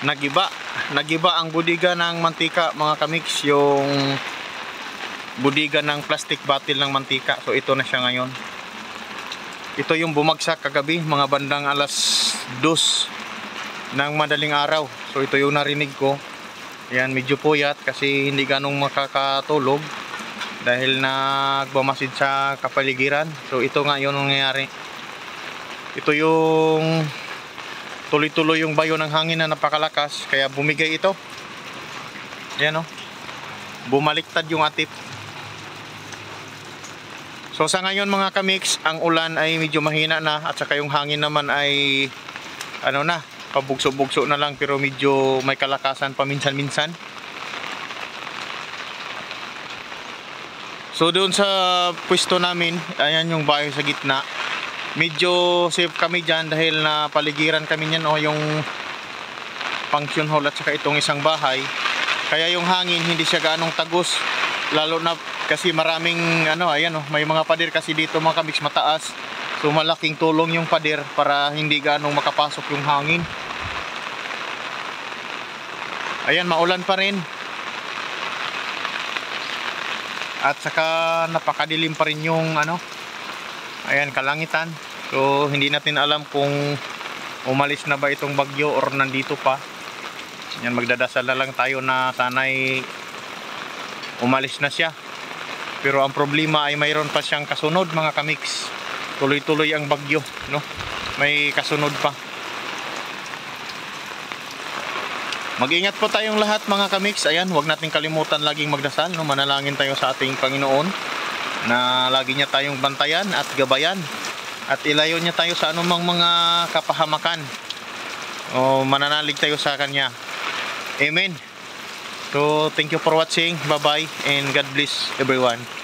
nagiba ang budiga ng mantika mga kamix, yung budiga ng plastic bottle ng mantika. So ito na siya ngayon. Ito yung bumagsak kagabi mga bandang alas 2 ng madaling araw. So ito yung narinig ko. Yan, medyo puyat kasi hindi ganong makakatulog dahil nagbamasid sa kapaligiran. So ito nga yung nangyayari. Ito yung tuloy-tuloy yung bayo ng hangin na napakalakas, kaya bumigay ito. Yan o, bumaliktad yung atip. So sa ngayon mga kamix, ang ulan ay medyo mahina na, at saka yung hangin naman ay ano na, pabugso-bugso na lang, pero medyo may kalakasan paminsan-minsan. So doon sa pwesto namin, ayan yung bahay sa gitna. Medyo safe kami dyan dahil na paligiran kami niyan, o yung function hall at saka itong isang bahay. Kaya yung hangin hindi siya gaanong tagos, lalo na kasi maraming ano, ayan oh, may mga pader kasi dito mga kamix, mataas. So malaking tulong yung pader para hindi gaanong makapasok yung hangin. Ayan, maulan pa rin. At saka napakadilim pa rin yung ano, ayan, kalangitan. So hindi natin alam kung umalis na ba itong bagyo or nandito pa. Yan, magdadasal na lang tayo na sana'y umalis na siya. Pero ang problema ay mayroon pa siyang kasunod mga kamix. Tuloy-tuloy ang bagyo, no? May kasunod pa. Mag-ingat po tayong lahat mga kamix. Ayan, huwag natin kalimutan laging magdasal, no? Manalangin tayo sa ating Panginoon na lagi niya tayong bantayan at gabayan, at ilayo niya tayo sa anumang mga kapahamakan. O mananalig tayo sa Kanya. Amen. So thank you for watching. Bye bye and God bless everyone.